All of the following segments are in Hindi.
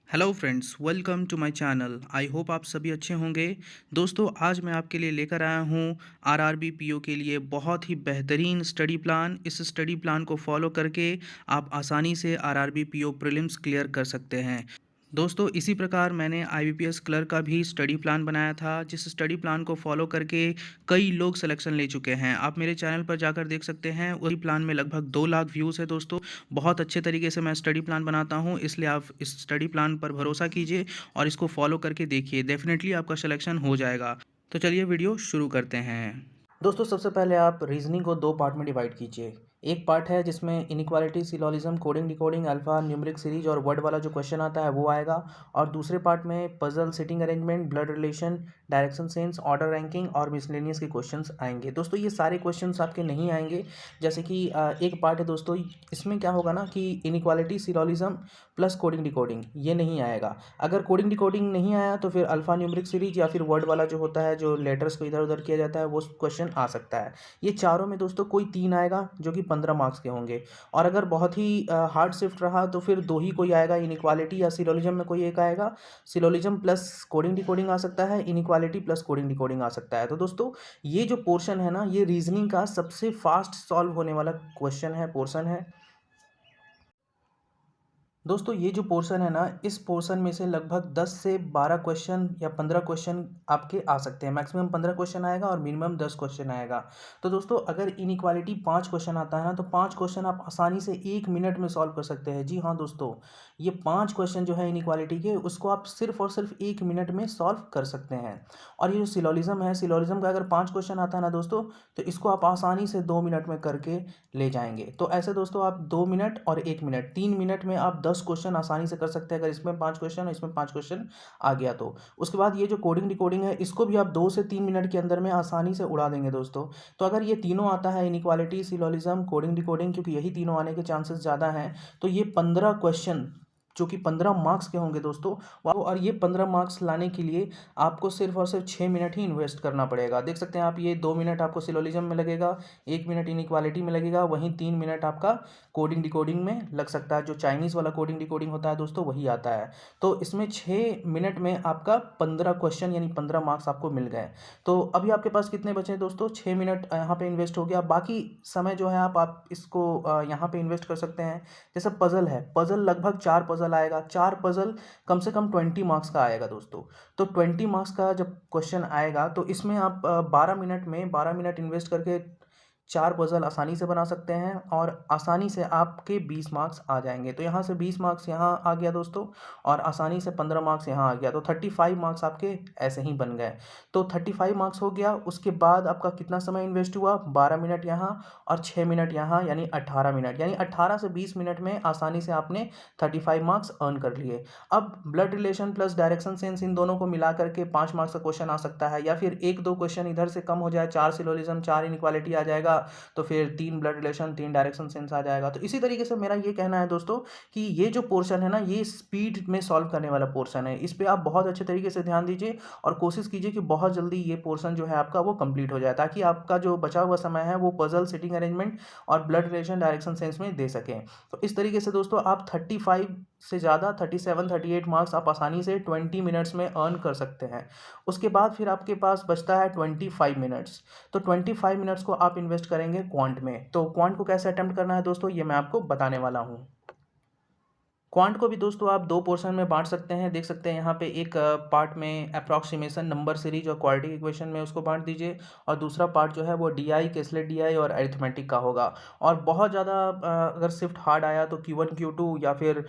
Hello friends, welcome to my channel. I hope आप सभी अच्छे होंगे। दोस्तों, आज मैं आपके लिए लेकर आया हूँ आरआरबी पीओ के लिए बहुत ही बेहतरीन स्टडी प्लान। इस स्टडी प्लान को फॉलो करके आप आसानी से आरआरबी पीओ प्रीलिम्स क्लियर कर सकते हैं। दोस्तों, इसी प्रकार मैंने आईबीपीएस क्लर्क का भी स्टडी प्लान बनाया था, जिस स्टडी प्लान को फॉलो करके कई लोग सिलेक्शन ले चुके हैं। आप मेरे चैनल पर जाकर देख सकते हैं, वही प्लान में लगभग 2 लाख व्यूज़ है। दोस्तों, बहुत अच्छे तरीके से मैं स्टडी प्लान बनाता हूं, इसलिए आप इस स्टडी प्लान पर भरोसा कीजिए और इसको फॉलो करके देखिए। डेफिनेटली आपका सिलेक्शन हो जाएगा। तो चलिए वीडियो शुरू करते हैं। दोस्तों, सबसे पहले आप रीजनिंग को 2 पार्ट में डिवाइड कीजिए। एक पार्ट है जिसमें inequality, syllogism, coding decoding, alpha numeric series और वर्ड वाला जो क्वेश्चन आता है वो आएगा। और दूसरे पार्ट में puzzle, sitting arrangement, blood relation, direction sense, order ranking और मिसलेनियस के क्वेश्चंस आएंगे। दोस्तों, ये सारे क्वेश्चंस आपके नहीं आएंगे। जैसे कि एक पार्ट है दोस्तों, इसमें क्या होगा ना कि inequality, syllogism plus coding decoding ये नहीं आएगा। अगर कोडिंग डिकोडिंग नहीं आया तो फिर अल्फा न्यूमेरिक सीरीज या फिर वर्ड वाला जो होता है, जो लेटर्स को इधर उधर किया जाता है, वो क्वेश्चन आ सकता है। ये चारों में दोस्तों कोई 3 आएगा जो कि 15 मार्क्स के होंगे। और अगर बहुत ही हार्ड शिफ्ट रहा तो फिर 2 ही कोई आएगा, इनइक्वालिटी या सिलोजिज्म में कोई एक आएगा। सिलोजिज्म प्लस कोडिंग डिकोडिंग आ सकता है, इनइक्वालिटी प्लस कोडिंग डिकोडिंग आ सकता है। तो दोस्तों, ये जो पोर्शन है ना, ये रीजनिंग का सबसे फास्ट सॉल्व होने वाला क्वेश्चन है, पोर्शन है। दोस्तों, ये जो पोर्शन है ना, इस पोर्शन में से लगभग 10 से 12 क्वेश्चन या 15 क्वेश्चन आपके आ सकते हैं। मैक्सिमम 15 क्वेश्चन आएगा और मिनिमम 10 क्वेश्चन आएगा। तो दोस्तों, अगर इनइक्वालिटी 5 क्वेश्चन आता है ना, तो 5 क्वेश्चन आप आसानी से 1 मिनट में सॉल्व कर सकते हैं। जी हाँ दोस्तों, ये 5 क्वेश्चन जो है इनइक्वालिटी के, उसको आप सिर्फ और सिर्फ 1 मिनट में सॉल्व कर सकते हैं। और ये जो सिलोजिज्म है, सिलोजिज्म का अगर 5 क्वेश्चन आता है ना दोस्तों, तो इसको आप आसानी से 2 मिनट में करके ले जाएंगे। तो ऐसे दोस्तों, आप 2 मिनट और 1 मिनट, 3 मिनट में आप 10 क्वेश्चन आसानी से कर सकते हैं। अगर इसमें 5 क्वेश्चन और इसमें 5 क्वेश्चन आ गया तो उसके बाद ये जो कोडिंग डिकोडिंग है, इसको भी आप 2 से 3 मिनट के अंदर में आसानी से उड़ा देंगे दोस्तों। तो अगर ये तीनों आता है, इनइक्वालिटी, सिलोजिज्म, कोडिंग डिकोडिंग, क्योंकि यही तीनों आने के चांसेस ज़्यादा हैं, तो ये 15 क्वेश्चन जो कि 15 मार्क्स के होंगे दोस्तों। और ये 15 मार्क्स लाने के लिए आपको सिर्फ और सिर्फ 6 मिनट ही इन्वेस्ट करना पड़ेगा। देख सकते हैं आप, ये 2 मिनट आपको सिलोजिज्म में लगेगा, 1 मिनट इनइक्वालिटी में लगेगा, वहीं 3 मिनट आपका कोडिंग डिकोडिंग में लग सकता है। जो चाइनीज़ वाला कोडिंग डिकोडिंग होता है दोस्तों, वही आता है। तो इसमें 6 मिनट में आपका 15 क्वेश्चन यानी 15 मार्क्स आपको मिल गए। तो अभी आपके पास कितने बचे दोस्तों? 6 मिनट यहाँ पे इन्वेस्ट हो गया। बाकी समय जो है आप इसको यहाँ पे इन्वेस्ट कर सकते हैं। जैसे पजल है, पजल लगभग 4 पजल आएगा। 4 पजल कम से कम 20 मार्क्स का आएगा दोस्तों। तो 20 मार्क्स का जब क्वेश्चन आएगा, तो इसमें आप 12 मिनट इन्वेस्ट करके 4 पजल आसानी से बना सकते हैं और आसानी से आपके 20 मार्क्स आ जाएंगे। तो यहाँ से 20 मार्क्स यहाँ आ गया दोस्तों, और आसानी से 15 मार्क्स यहाँ आ गया। तो 35 मार्क्स आपके ऐसे ही बन गए। तो 35 मार्क्स हो गया। उसके बाद आपका कितना समय इन्वेस्ट हुआ? 12 मिनट यहाँ और 6 मिनट यहाँ, यानी 18 मिनट, यानी 18 से 20 मिनट में आसानी से आपने 35 मार्क्स अर्न कर लिए। अब blood relation plus direction sense, इन दोनों को मिला करके 5 मार्क्स का क्वेश्चन आ सकता है, या फिर 1-2 क्वेश्चन इधर से कम हो जाए, 4 सिलोजिज्म, 4 इनइक्वालिटी आ जाएगा, तो फिर 3 ब्लड रिलेशन, 3 डायरेक्शन सेंस आ जाएगा। तो इसी तरीके से मेरा ये कहना है दोस्तों कि ये जो पोर्शन है ना, ये स्पीड में सॉल्व करने वाला पोर्शन है। इस पे आप बहुत अच्छे तरीके से ध्यान दीजिए और कोशिश कीजिए कि बहुत जल्दी ये पोर्शन जो है आपका वो कंप्लीट हो जाए, ताकि आपका जो बचा हुआ समय है वो पजल, सिटिंग अरेंजमेंट और ब्लड रिलेशन, डायरेक्शन सेंस में दे सकें। तो इस तरीके से दोस्तों आप 35 से ज़्यादा 37, 38 मार्क्स आप आसानी से 20 मिनट्स में अर्न कर सकते हैं। उसके बाद फिर आपके पास बचता है 25 मिनट्स। तो 25 मिनट्स को आप इन्वेस्ट करेंगे क्वांट में। तो क्वांट को कैसे अटेम्प्ट करना है दोस्तों, ये मैं आपको बताने वाला हूँ। क्वांट को भी दोस्तों आप 2 पोर्शन में बांट सकते हैं। देख सकते हैं यहाँ पे एक पार्ट में अप्रॉक्सीमेशन, नंबर सीरीज और क्वाड्रेटिक इक्वेशन में उसको बांट दीजिए, और दूसरा पार्ट जो है वो डीआई, केसलेट डीआई और अरिथमेटिक का होगा। और बहुत ज़्यादा अगर शिफ्ट हार्ड आया तो Q1 Q2 या फिर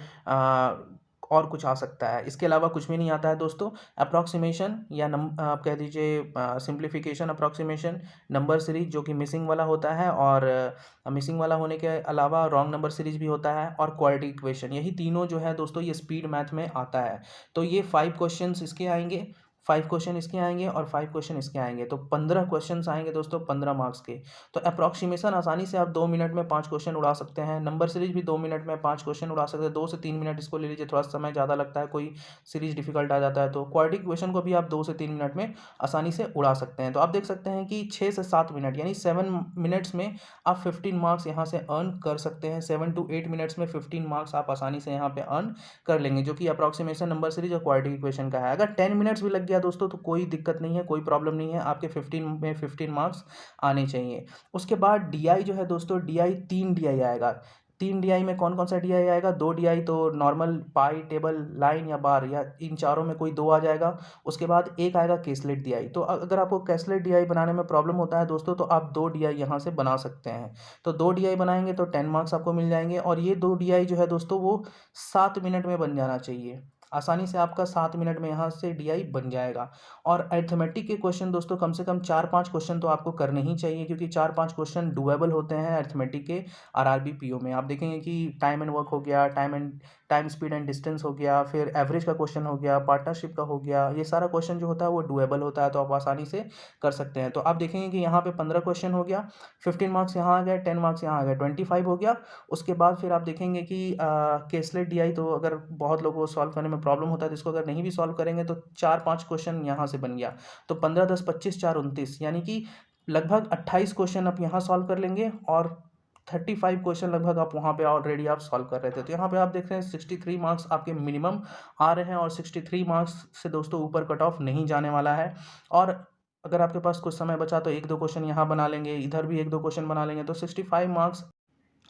और कुछ आ सकता है। इसके अलावा कुछ भी नहीं आता है दोस्तों। अप्रॉक्सीमेशन या आप कह दीजिए सिंप्लीफिकेशन अप्रॉक्सीमेशन, नंबर सीरीज जो कि मिसिंग वाला होता है, और मिसिंग वाला होने के अलावा रॉन्ग नंबर सीरीज भी होता है, और क्वाड्रेटिक इक्वेशन, यही तीनों जो है दोस्तों ये स्पीड मैथ में आता है। तो ये 5 क्वेश्चंस इसके आएंगे। 5 क्वेश्चन इसके आएंगे और 5 क्वेश्चन इसके आएंगे, तो 15 क्वेश्चन आएंगे दोस्तों 15 मार्क्स के। तो अप्रॉक्सीमेशन आसानी से आप 2 मिनट में 5 क्वेश्चन उड़ा सकते हैं। नंबर सीरीज भी 2 मिनट में 5 क्वेश्चन उड़ा सकते हैं, 2 से 3 मिनट इसको ले लीजिए, थोड़ा समय ज़्यादा लगता है, कोई सीरीज डिफिकल्ट आ जाता है। तो क्वाड्रेटिक इक्वेशन को भी आप 2 से 3 मिनट में आसानी से उड़ा सकते हैं। तो आप देख सकते हैं कि 6 से 7 मिनट यानी 7 मिनट्स में आप 15 मार्क्स यहाँ से अर्न कर सकते हैं। 7 to 8 मिनट्स में 15 मार्क्स आप आसानी से यहाँ पे अर्न कर लेंगे, जो कि अप्रॉक्सीमेशन नंबर सीरीज और क्वाड्रेटिक इक्वेशन का है। अगर 10 मिनट्स भी लग गया दोस्तों तो कोई दिक्कत नहीं है, कोई प्रॉब्लम नहीं है, आपके 15 में 15 मार्क्स आने चाहिए। उसके बाद डीआई जो है दोस्तों, डीआई 3 डीआई आएगा। 3 डीआई में कौन कौन सा डीआई आएगा? 2 डीआई तो नॉर्मल, पाई, टेबल, लाइन या बार, या इन चारों में कोई 2 आ जाएगा। उसके बाद एक आएगा कैसलेट डीआई। तो अगर आपको कैसलेट डीआई बनाने में प्रॉब्लम होता है दोस्तों तो आप 2 डीआई यहाँ से बना सकते हैं। तो 2 डीआई बनाएंगे तो 10 मार्क्स आपको मिल जाएंगे। और ये 2 डीआई जो है दोस्तों वो 7 मिनट में बन जाना चाहिए, आसानी से आपका 7 मिनट में यहाँ से डीआई बन जाएगा। और अरिथमेटिक के क्वेश्चन दोस्तों कम से कम 4-5 क्वेश्चन तो आपको करने ही चाहिए, क्योंकि 4-5 क्वेश्चन डुएबल होते हैं अरिथमेटिक के आरआरबी पीओ में। आप देखेंगे कि टाइम एंड वर्क हो गया, टाइम स्पीड एंड डिस्टेंस हो गया, फिर एवरेज का क्वेश्चन हो गया, पार्टनरशिप का हो गया, ये सारा क्वेश्चन जो होता है वो डुएबल होता है, तो आप आसानी से कर सकते हैं। तो आप देखेंगे कि यहाँ पे 15 क्वेश्चन हो गया, 15 मार्क्स यहाँ आ गए, 10 मार्क्स यहाँ आ गए, 25 हो गया। उसके बाद फिर आप देखेंगे कि केसलेट डीआई तो अगर बहुत लोगों को सॉल्व करने में प्रॉब्लम होता है तो इसको अगर नहीं भी सॉल्व करेंगे तो 4-5 क्वेश्चन यहाँ से बन गया, तो 15, 10, 25, 4, 29, यानी कि लगभग 28 क्वेश्चन आप यहाँ सॉल्व कर लेंगे और 35 क्वेश्चन लगभग आप वहाँ पे ऑलरेडी आप सॉल्व कर रहे थे। तो यहाँ पे आप देख रहे हैं 63 मार्क्स आपके मिनिमम आ रहे हैं, और 63 मार्क्स से दोस्तों ऊपर कट ऑफ नहीं जाने वाला है। और अगर आपके पास कुछ समय बचा तो 1-2 क्वेश्चन यहाँ बना लेंगे, इधर भी 1-2 क्वेश्चन बना लेंगे, तो 65 मार्क्स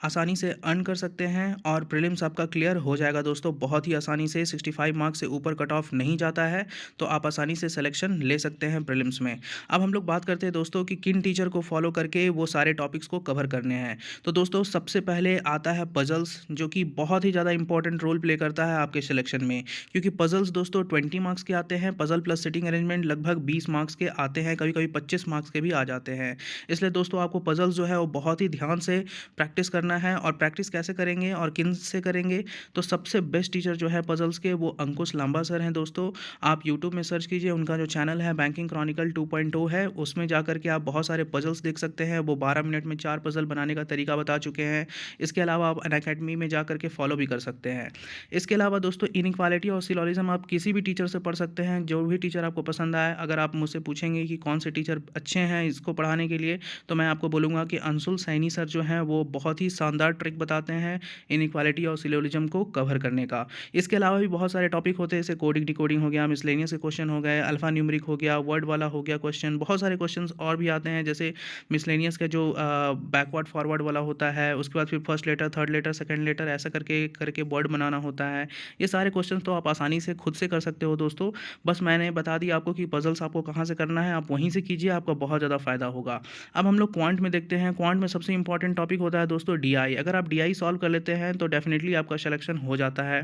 आसानी से अर्न कर सकते हैं और प्रीलिम्स आपका क्लियर हो जाएगा दोस्तों, बहुत ही आसानी से। 65 मार्क्स से ऊपर कट ऑफ नहीं जाता है, तो आप आसानी से सिलेक्शन ले सकते हैं प्रीलिम्स में। अब हम लोग बात करते हैं दोस्तों कि किन टीचर को फॉलो करके वो सारे टॉपिक्स को कवर करने हैं। तो दोस्तों सबसे पहले आता है पजल्स, जो कि बहुत ही ज़्यादा इंपॉर्टेंट रोल प्ले करता है आपके सिलेक्शन में, क्योंकि पजल्स दोस्तों 20 मार्क्स के आते हैं। पजल प्लस सिटिंग अरेंजमेंट लगभग 20 मार्क्स के आते हैं, कभी कभी 25 मार्क्स के भी आ जाते हैं। इसलिए दोस्तों आपको पजल्स जो है वो बहुत ही ध्यान से प्रैक्टिस करना है। और प्रैक्टिस कैसे करेंगे और किन से करेंगे? तो सबसे बेस्ट टीचर जो है पजल्स के वो अंकुश लांबा सर हैं दोस्तों। आप यूट्यूब में सर्च कीजिए, उनका जो चैनल है बैंकिंग क्रॉनिकल 2.0 है, उसमें जाकर के आप बहुत सारे पजल्स देख सकते हैं। वो 12 मिनट में 4 पजल बनाने का तरीका बता चुके हैं। इसके अलावा आप अनअकैडमी में जा करके फॉलो भी कर सकते हैं। इसके अलावा दोस्तों इनइक्वालिटी और सिलोजिज्म आप किसी भी टीचर से पढ़ सकते हैं, जो भी टीचर आपको पसंद आए। अगर आप मुझसे पूछेंगे कि कौन से टीचर अच्छे हैं इसको पढ़ाने के लिए, तो मैं आपको बोलूँगा कि अंशुल सैनी सर जो हैं वो बहुत ही शानदार ट्रिक बताते हैं इनइक्वालिटी और सिलोजिज्म को कवर करने का। इसके अलावा भी बहुत सारे टॉपिक होते हैं, जैसे कोडिंग डिकोडिंग हो गया, मिसलेनियस के क्वेश्चन हो गए, अल्फा न्यूमेरिक हो गया, वर्ड वाला हो गया क्वेश्चन, बहुत सारे क्वेश्चन और भी आते हैं, जैसे मिसलेनियस का जो बैकवर्ड फॉरवर्ड वाला होता है, उसके बाद फिर first letter, third letter, second letter, ऐसा करके करके वर्ड बनाना होता है। ये सारे क्वेश्चन तो आप आसानी से खुद से कर सकते हो दोस्तों। बस मैंने बता दिया आपको कि पजल्स आपको कहाँ से करना है, आप वहीं से कीजिए, आपका बहुत ज़्यादा फायदा होगा। अब हम लोग क्वांट में देखते हैं। क्वांट में सबसे इंपॉर्टेंट टॉपिक होता है दोस्तों डीआई। अगर आप डीआई सॉल्व कर लेते हैं तो डेफिनेटली आपका सिलेक्शन हो जाता है।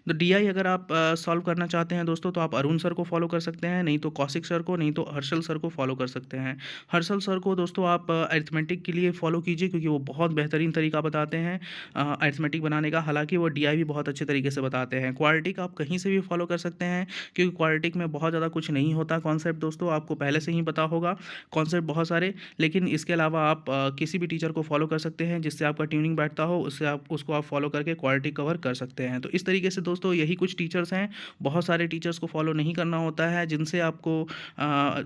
तो डीआई अगर आप सॉल्व करना चाहते हैं दोस्तों तो आप अरुण सर को फॉलो कर सकते हैं, नहीं तो कौशिक सर को, नहीं तो हर्षल सर को फॉलो कर सकते हैं। हर्षल सर को दोस्तों आप अरिथमेटिक के लिए फॉलो कीजिए, क्योंकि वो बहुत बेहतरीन तरीका बताते हैं अरिथमेटिक बनाने का। हालांकि वो डीआई भी बहुत अच्छे तरीके से बताते हैं। क्वाड्रेटिक आप कहीं से भी फॉलो कर सकते हैं, क्योंकि क्वाड्रेटिक में बहुत ज़्यादा कुछ नहीं होता। कॉन्सेप्ट दोस्तों आपको पहले से ही पता होगा, कॉन्सेप्ट बहुत सारे। लेकिन इसके अलावा आप किसी भी टीचर को फॉलो कर सकते हैं जिससे आपका ट्यूनिंग बैठता हो, उससे आप उसको आप फॉलो करके क्वालिटी कवर कर सकते हैं। तो इस तरीके से दोस्तों यही कुछ टीचर्स हैं। बहुत सारे टीचर्स को फॉलो नहीं करना होता है, जिनसे आपको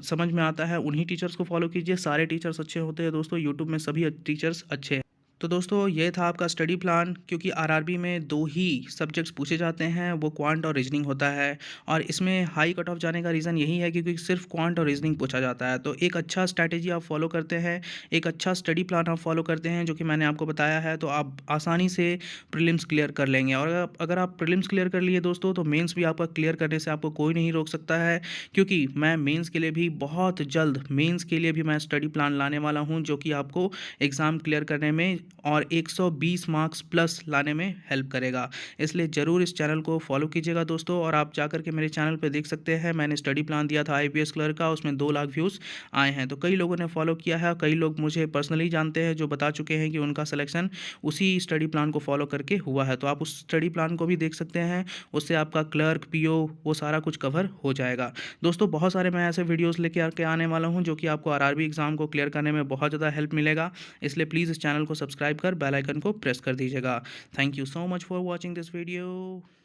समझ में आता है उन्हीं टीचर्स को फॉलो कीजिए। सारे टीचर्स अच्छे होते हैं दोस्तों, यूट्यूब में सभी टीचर्स अच्छे हैं। तो दोस्तों ये था आपका स्टडी प्लान, क्योंकि आरआरबी में 2 ही सब्जेक्ट्स पूछे जाते हैं, वो क्वांट और रीजनिंग होता है। और इसमें हाई कट ऑफ जाने का रीज़न यही है क्योंकि सिर्फ क्वांट और रीजनिंग पूछा जाता है। तो एक अच्छा स्ट्रैटेजी आप फॉलो करते हैं, एक अच्छा स्टडी प्लान आप फॉलो करते हैं, जो कि मैंने आपको बताया है, तो आप आसानी से प्रीलिम्स क्लियर कर लेंगे। और अगर आप प्रीलिम्स क्लियर कर लिए दोस्तों तो मेंस भी आपका क्लियर करने से आपको कोई नहीं रोक सकता है, क्योंकि मैं मेंस के लिए भी बहुत जल्द मेंस के लिए भी मैं स्टडी प्लान लाने वाला हूँ, जो कि आपको एग्ज़ाम क्लियर करने में और 120 मार्क्स प्लस लाने में हेल्प करेगा। इसलिए ज़रूर इस चैनल को फॉलो कीजिएगा दोस्तों। और आप जाकर के मेरे चैनल पे देख सकते हैं, मैंने स्टडी प्लान दिया था आईपीएस क्लर्क का, उसमें 2 लाख व्यूज़ आए हैं। तो कई लोगों ने फॉलो किया है, कई लोग मुझे पर्सनली जानते हैं जो बता चुके हैं कि उनका सिलेक्शन उसी स्टडी प्लान को फॉलो करके हुआ है। तो आप उस स्टडी प्लान को भी देख सकते हैं, उससे आपका क्लर्क, पीओ वो सारा कुछ कवर हो जाएगा। दोस्तों बहुत सारे मैं ऐसे वीडियोस लेके आके आने वाला हूं जो कि आपको आरआरबी एग्जाम को क्लियर करने में बहुत ज़्यादा हेल्प मिलेगा। इसलिए प्लीज़ इस चैनल को सब्सक्राइब कर बेल आइकन को प्रेस कर दीजिएगा। Thank you so much for watching this video.